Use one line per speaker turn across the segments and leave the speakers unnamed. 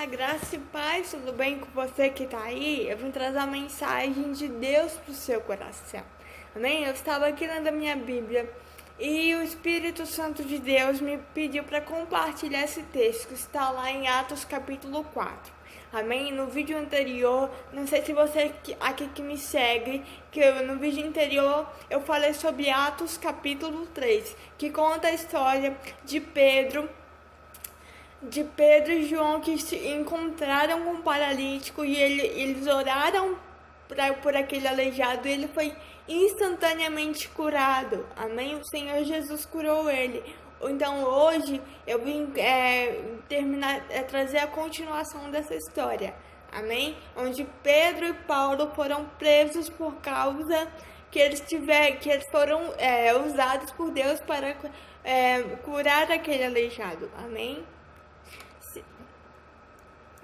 Graça e paz, tudo bem com você que tá aí? Eu vim trazer a mensagem de Deus pro seu coração, amém? Eu estava aqui lendo a minha Bíblia e o Espírito Santo de Deus me pediu para compartilhar esse texto que está lá em Atos capítulo 4, amém? No vídeo anterior, não sei se você aqui que me segue, no vídeo anterior eu falei sobre Atos capítulo 3, que conta a história de Pedro e João que se encontraram com um paralítico e eles oraram por aquele aleijado e ele foi instantaneamente curado, amém? O Senhor Jesus curou ele. Então hoje eu vim trazer a continuação dessa história, amém? Onde Pedro e Paulo foram presos por causa que eles foram usados por Deus para curar aquele aleijado, amém?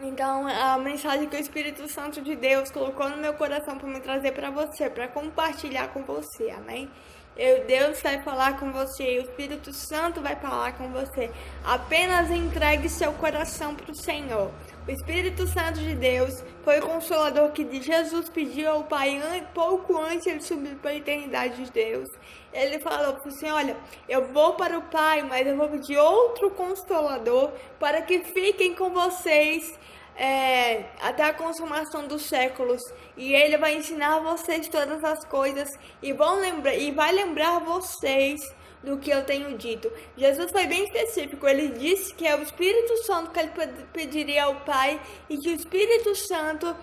Então, a mensagem que o Espírito Santo de Deus colocou no meu coração para me trazer para você, para compartilhar com você, amém? Deus vai falar com você, o Espírito Santo vai falar com você. Apenas entregue seu coração para o Senhor. O Espírito Santo de Deus foi o consolador que Jesus pediu ao Pai pouco antes de ele subir para a eternidade de Deus. Ele falou assim, olha, eu vou para o Pai, mas eu vou pedir outro consolador para que fiquem com vocês até a consumação dos séculos, e ele vai ensinar vocês todas as coisas e vai lembrar vocês do que eu tenho dito. Jesus foi bem específico, ele disse que é o Espírito Santo que ele pediria ao Pai e que o Espírito Santo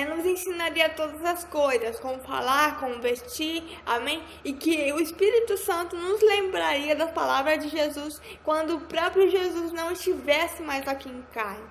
nos ensinaria todas as coisas, como falar, como vestir, amém? E que o Espírito Santo nos lembraria das palavras de Jesus quando o próprio Jesus não estivesse mais aqui em carne.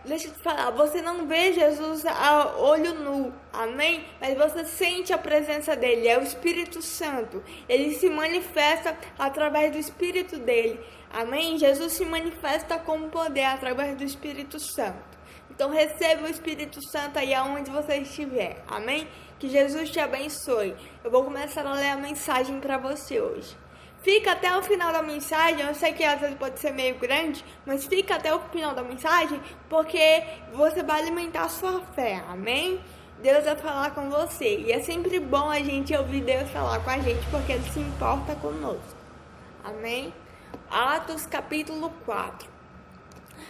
Deixa eu te falar, você não vê Jesus a olho nu, amém? Mas você sente a presença dele, é o Espírito Santo. Ele se manifesta através do Espírito dele, amém? Jesus se manifesta com poder através do Espírito Santo. Então receba o Espírito Santo aí aonde você estiver, amém? Que Jesus te abençoe. Eu vou começar a ler a mensagem para você hoje. Fica até o final da mensagem, eu sei que às vezes pode ser meio grande, mas fica até o final da mensagem, porque você vai alimentar a sua fé, amém? Deus vai falar com você, e é sempre bom a gente ouvir Deus falar com a gente, porque Ele se importa conosco, amém? Atos capítulo 4.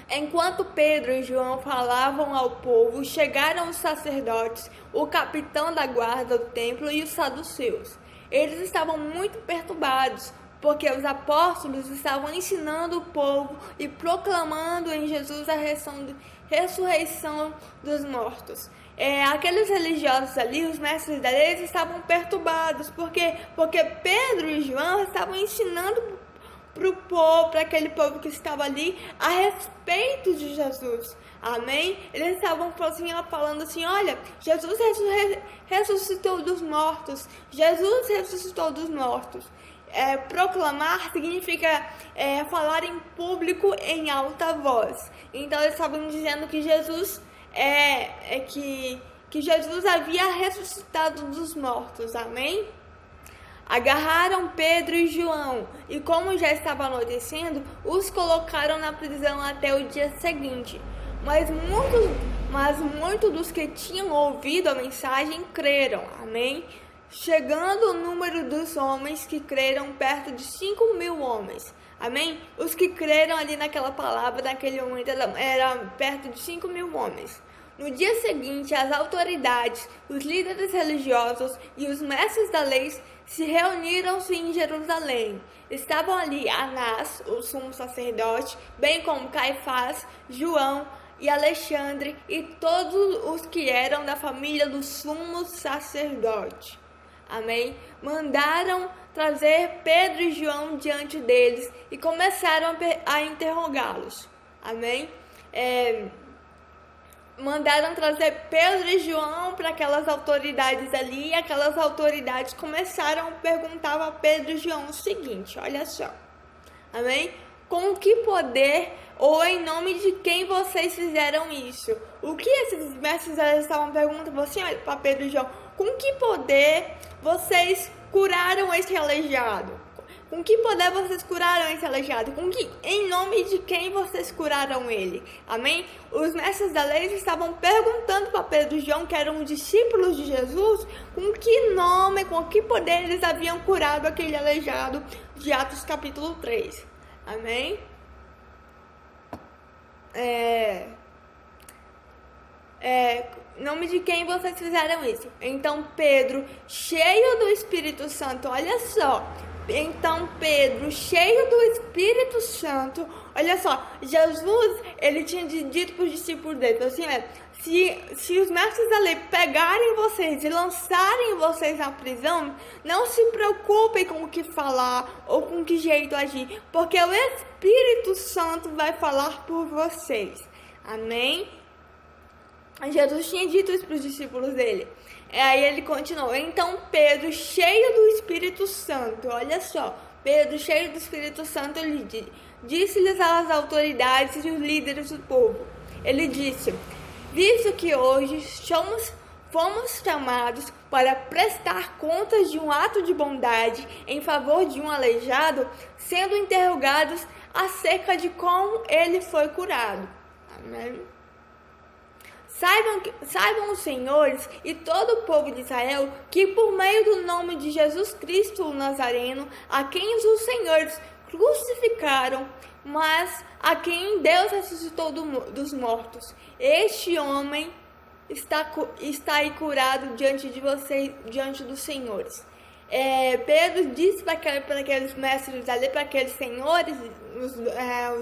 Enquanto Pedro e João falavam ao povo, chegaram os sacerdotes, o capitão da guarda do templo e os saduceus. Eles estavam muito perturbados, porque os apóstolos estavam ensinando o povo e proclamando em Jesus a ressurreição dos mortos. Aqueles religiosos ali, os mestres da lei, estavam perturbados, porque Pedro e João estavam ensinando para o povo, para aquele povo que estava ali, a respeito de Jesus, amém? Eles estavam falando assim, olha, Jesus ressuscitou dos mortos, Jesus ressuscitou dos mortos. Proclamar significa falar em público em alta voz. Então eles estavam dizendo que Jesus que Jesus havia ressuscitado dos mortos, amém? Agarraram Pedro e João e, como já estava anoitecendo, os colocaram na prisão até o dia seguinte. Mas muitos dos que tinham ouvido a mensagem creram, amém? Chegando o número dos homens que creram perto de 5.000 homens, amém? Os que creram ali naquela palavra, naquele momento, era perto de 5.000 homens. No dia seguinte, as autoridades, os líderes religiosos e os mestres da lei se reuniram-se em Jerusalém. Estavam ali Anás, o sumo sacerdote, bem como Caifás, João e Alexandre e todos os que eram da família do sumo sacerdote. Amém? Mandaram trazer Pedro e João diante deles e começaram a interrogá-los. Amém? Mandaram trazer Pedro e João para aquelas autoridades ali, e aquelas autoridades começaram a perguntar a Pedro e João o seguinte, olha só, amém? Com que poder ou em nome de quem vocês fizeram isso? O que esses mestres estavam perguntando assim, olha, para Pedro e João, com que poder vocês curaram esse aleijado? Com que poder vocês curaram esse aleijado? Em nome de quem vocês curaram ele? Amém? Os mestres da lei estavam perguntando para Pedro e João, que eram discípulos de Jesus, com que nome, com que poder eles haviam curado aquele aleijado de Atos capítulo 3. Amém? Nome de quem vocês fizeram isso? Então Pedro, cheio do Espírito Santo, olha só. Então Pedro, cheio do Espírito Santo, olha só, Jesus, ele tinha dito para os discípulos dele, assim, se os mestres da lei pegarem vocês e lançarem vocês na prisão, não se preocupem com o que falar ou com que jeito agir, porque o Espírito Santo vai falar por vocês. Amém? Jesus tinha dito isso para os discípulos dele. Aí ele continuou. Então Pedro, cheio do Espírito Santo, olha só, Pedro, cheio do Espírito Santo, ele disse-lhes às autoridades e os líderes do povo. Ele disse: visto que hoje fomos chamados para prestar contas de um ato de bondade em favor de um aleijado, sendo interrogados acerca de como ele foi curado. Amém? Saibam os senhores e todo o povo de Israel que por meio do nome de Jesus Cristo o Nazareno, a quem os senhores crucificaram, mas a quem Deus ressuscitou dos mortos, este homem está aí curado diante de vocês, diante dos senhores. Pedro disse para aqueles mestres da lei, para aqueles senhores,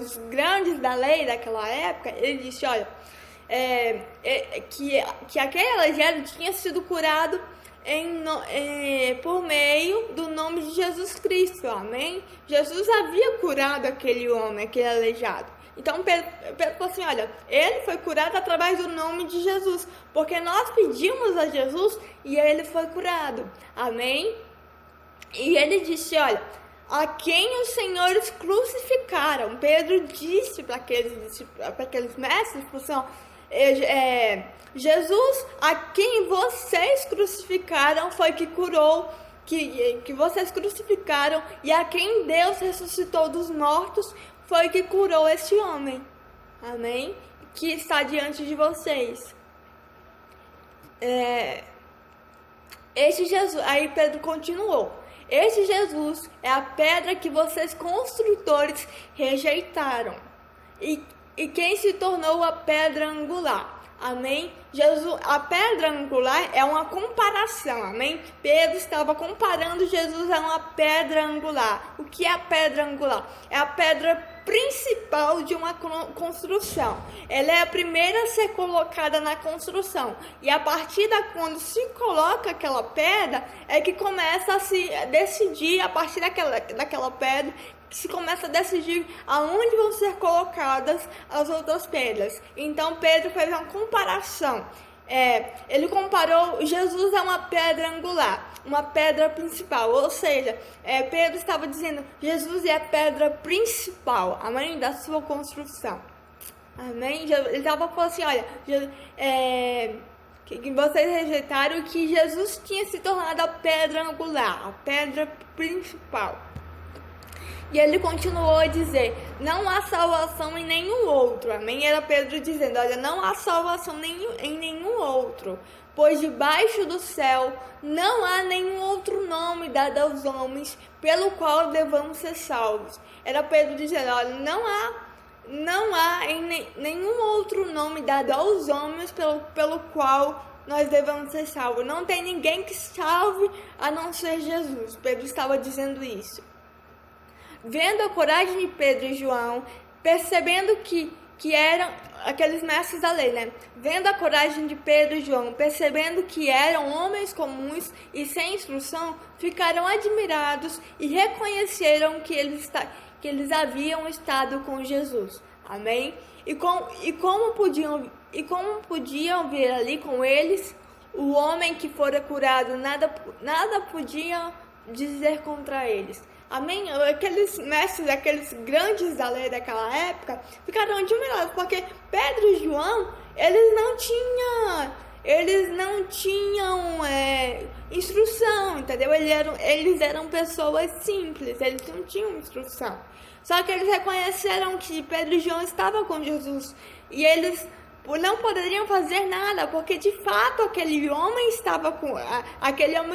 os grandes da lei daquela época, ele disse: olha, que aquele aleijado tinha sido curado por meio do nome de Jesus Cristo, amém? Jesus havia curado aquele homem, aquele aleijado. Então Pedro falou assim: olha, ele foi curado através do nome de Jesus, porque nós pedimos a Jesus e ele foi curado, amém? E ele disse: olha, a quem os senhores crucificaram. Pedro disse para aqueles mestres, assim, Jesus, a quem vocês crucificaram, foi que curou, que vocês crucificaram, e a quem Deus ressuscitou dos mortos, foi que curou esse homem, amém? Que está diante de vocês. Este Jesus, aí Pedro continuou: este Jesus é a pedra que vocês construtores rejeitaram, e quem se tornou a pedra angular. Amém? A pedra angular é uma comparação, amém? Pedro estava comparando Jesus a uma pedra angular. O que é a pedra angular? É a pedra principal de uma construção. Ela é a primeira a ser colocada na construção. E a partir quando se coloca aquela pedra, é que começa a se decidir, a partir daquela pedra, se começa a decidir aonde vão ser colocadas as outras pedras. Então Pedro fez uma comparação. Ele comparou Jesus a uma pedra angular, uma pedra principal. Ou seja, Pedro estava dizendo: Jesus é a pedra principal, amém, da sua construção. Amém? Ele estava falando assim: olha, que vocês rejeitaram, que Jesus tinha se tornado a pedra angular, a pedra principal. E ele continuou a dizer: não há salvação em nenhum outro. Amém? Era Pedro dizendo: olha, não há salvação em nenhum outro, pois debaixo do céu não há nenhum outro nome dado aos homens pelo qual devamos ser salvos. Era Pedro dizendo: olha, não há nenhum outro nome dado aos homens pelo qual nós devemos ser salvos. Não tem ninguém que salve a não ser Jesus. Pedro estava dizendo isso. Vendo a coragem de Pedro e João, percebendo que eram aqueles mestres da lei, né? Vendo a coragem de Pedro e João, percebendo que eram homens comuns e sem instrução, ficaram admirados e reconheceram que eles haviam estado com Jesus. Amém? E como podiam ver ali com eles, o homem que fora curado, nada podia dizer contra eles. Amém? Aqueles mestres, aqueles grandes da lei daquela época, ficaram admirados, porque Pedro e João, eles não tinham eles não tinham instrução, entendeu? Eles eram pessoas simples, eles não tinham instrução. Só que eles reconheceram que Pedro e João estavam com Jesus e eles não poderiam fazer nada, porque de fato aquele homem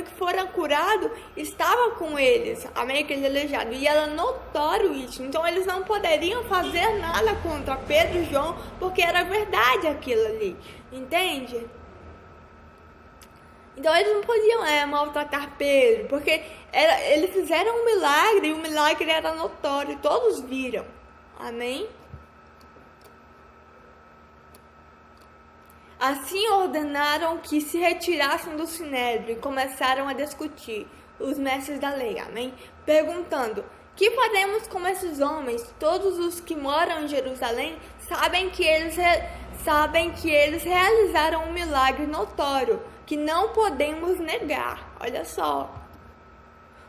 que fora curado estava com eles, amém? Aquele aleijado, e era notório isso. Então eles não poderiam fazer nada contra Pedro e João, porque era verdade aquilo ali, entende? Então eles não podiam maltratar Pedro, porque eles fizeram um milagre, e o milagre era notório, todos viram, amém? Assim ordenaram que se retirassem do sinédrio e começaram a discutir, os mestres da lei, amém? Perguntando: que faremos com esses homens? Todos os que moram em Jerusalém sabem que eles realizaram um milagre notório, que não podemos negar. Olha só.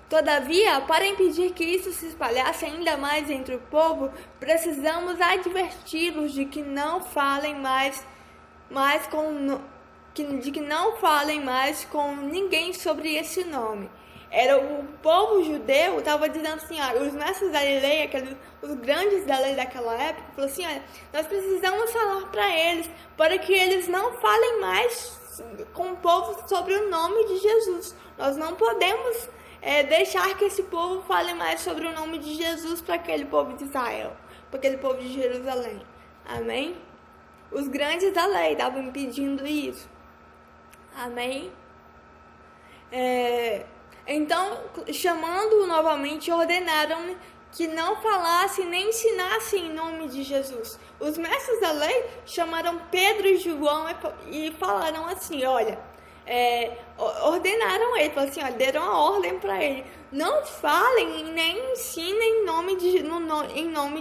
Todavia, para impedir que isso se espalhasse ainda mais entre o povo, precisamos adverti-los de que não falem mais com ninguém sobre esse nome. Era o povo judeu, estava dizendo assim, os mestres da lei, os grandes da lei daquela época, falou assim, nós precisamos falar para eles, para que eles não falem mais com o povo sobre o nome de Jesus. Nós não podemos deixar que esse povo fale mais sobre o nome de Jesus para aquele povo de Israel, para aquele povo de Jerusalém. Amém? Os grandes da lei estavam impedindo isso. Amém? Então, chamando-o novamente, ordenaram que não falassem nem ensinassem em nome de Jesus. Os mestres da lei chamaram Pedro e João e falaram assim, ordenaram ele, falaram assim, deram a ordem para ele: não falem nem ensinem em nome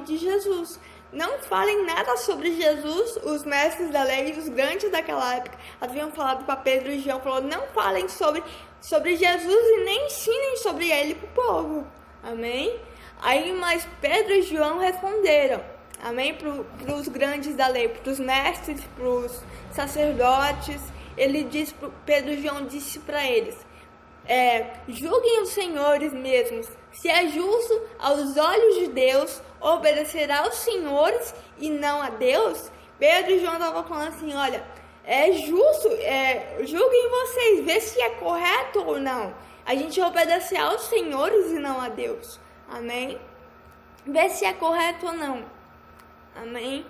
de Jesus. Não falem nada sobre Jesus. Os mestres da lei, os grandes daquela época, haviam falado para Pedro e João, falou: não falem sobre Jesus e nem ensinem sobre ele para o povo. Amém? Aí, mas Pedro e João responderam, amém? Para os grandes da lei, para os mestres, para os sacerdotes. Pedro e João disse para eles: julguem os senhores mesmos, se é justo aos olhos de Deus obedecer aos senhores e não a Deus. Pedro e João estavam falando assim, é justo, julguem vocês, vê se é correto ou não a gente obedecer aos senhores e não a Deus, amém? Vê se é correto ou não, amém?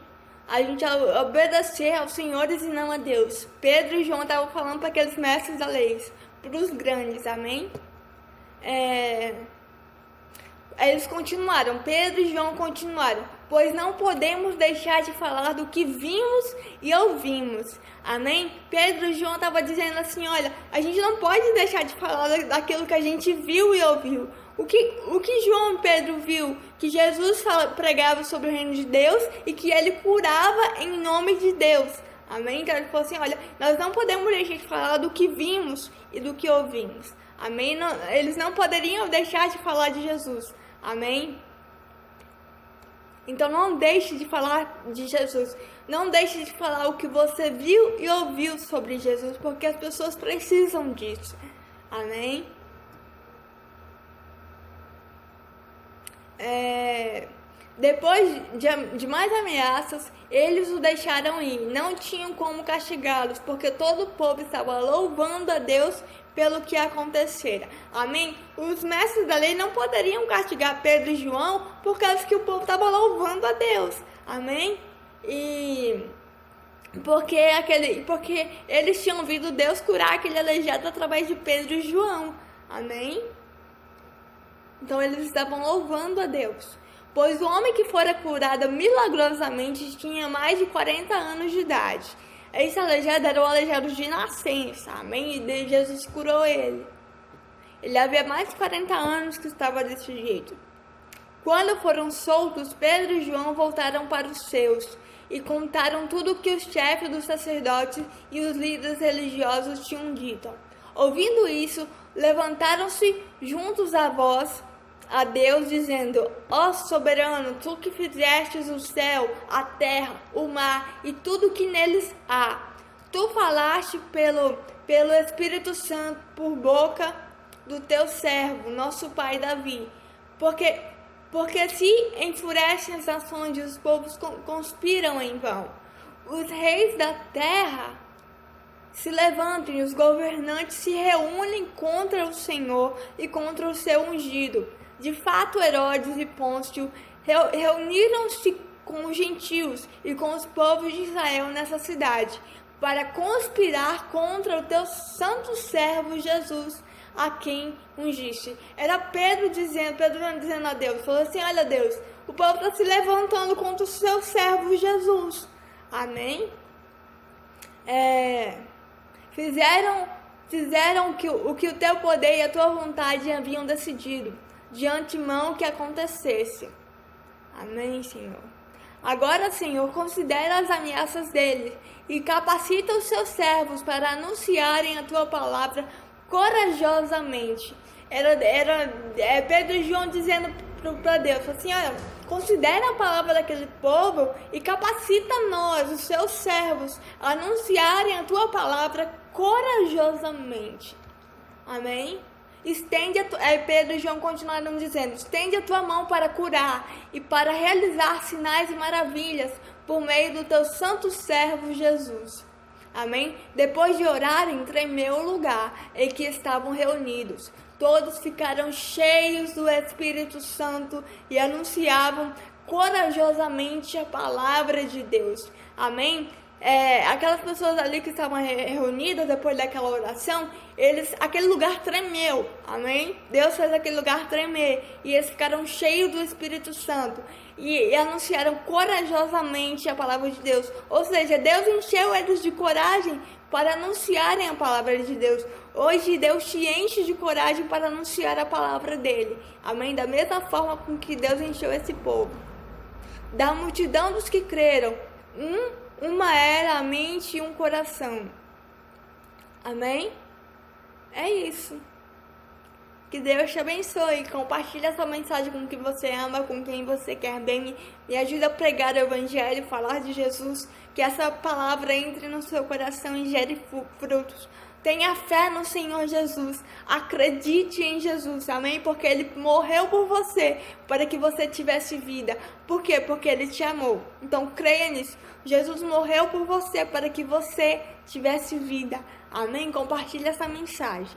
A gente obedecer aos senhores e não a Deus. Pedro e João estavam falando para aqueles mestres da lei, para os grandes, amém? Eles continuaram, Pedro e João continuaram: pois não podemos deixar de falar do que vimos e ouvimos. Amém? Pedro e João estavam dizendo assim, a gente não pode deixar de falar daquilo que a gente viu e ouviu. O que João e Pedro viu? Que Jesus pregava sobre o reino de Deus e que ele curava em nome de Deus. Amém? Então ele falou assim, nós não podemos deixar de falar do que vimos e do que ouvimos. Amém? Eles não poderiam deixar de falar de Jesus. Amém? Então não deixe de falar de Jesus. Não deixe de falar o que você viu e ouviu sobre Jesus, porque as pessoas precisam disso. Amém? Depois de mais ameaças, eles o deixaram ir. Não tinham como castigá-los, porque todo o povo estava louvando a Deus pelo que acontecera. Amém? Os mestres da lei não poderiam castigar Pedro e João por causa que o povo estava louvando a Deus. Amém? E porque eles tinham ouvido Deus curar aquele aleijado através de Pedro e João. Amém? Então eles estavam louvando a Deus. Pois o homem que fora curado milagrosamente tinha mais de 40 anos de idade. Esse aleijado era o aleijado de nascença, amém? E Jesus curou ele. Ele havia mais de 40 anos que estava desse jeito. Quando foram soltos, Pedro e João voltaram para os seus e contaram tudo o que os chefes dos sacerdotes e os líderes religiosos tinham dito. Ouvindo isso, levantaram-se juntos a voz a Deus, dizendo: ó soberano, tu que fizestes o céu, a terra, o mar e tudo que neles há, Tu falaste pelo Espírito Santo por boca do teu servo, nosso pai Davi. Porque se enfurecem as nações e os povos conspiram em vão. Os reis da terra se levantam e os governantes se reúnem contra o Senhor e contra o seu ungido. De fato, Herodes e Pôncio reuniram-se com os gentios e com os povos de Israel nessa cidade, para conspirar contra o teu santo servo Jesus, a quem ungiste. Era Pedro dizendo a Deus, falou assim: olha Deus, o povo está se levantando contra o seu servo Jesus. Amém? Fizeram o que o teu poder e a tua vontade haviam decidido, de antemão que acontecesse. Amém, Senhor. Agora, Senhor, considera as ameaças deles e capacita os seus servos para anunciarem a tua palavra corajosamente. Era Pedro e João dizendo para Deus, assim, olha, considera a palavra daquele povo e capacita nós, os seus servos, a anunciarem a tua palavra corajosamente. Amém? Pedro e João continuaram dizendo, estende a tua mão para curar e para realizar sinais e maravilhas por meio do teu santo servo Jesus. Amém? Depois de orarem, tremeu o lugar em que estavam reunidos. Todos ficaram cheios do Espírito Santo e anunciavam corajosamente a palavra de Deus. Amém? Aquelas pessoas ali que estavam reunidas depois daquela oração, aquele lugar tremeu, amém? Deus fez aquele lugar tremer e eles ficaram cheios do Espírito Santo e anunciaram corajosamente a palavra de Deus. Ou seja, Deus encheu eles de coragem para anunciarem a palavra de Deus. Hoje Deus te enche de coragem para anunciar a palavra dele, amém? Da mesma forma com que Deus encheu esse povo. Da multidão dos que creram, uma era a mente e um coração. Amém? É isso. Que Deus te abençoe. Compartilha essa mensagem com quem você ama, com quem você quer bem. Me ajuda a pregar o Evangelho, falar de Jesus. Que essa palavra entre no seu coração e gere frutos. Tenha fé no Senhor Jesus. Acredite em Jesus. Amém? Porque Ele morreu por você, para que você tivesse vida. Por quê? Porque Ele te amou. Então creia nisso. Jesus morreu por você, para que você tivesse vida. Amém? Compartilhe essa mensagem.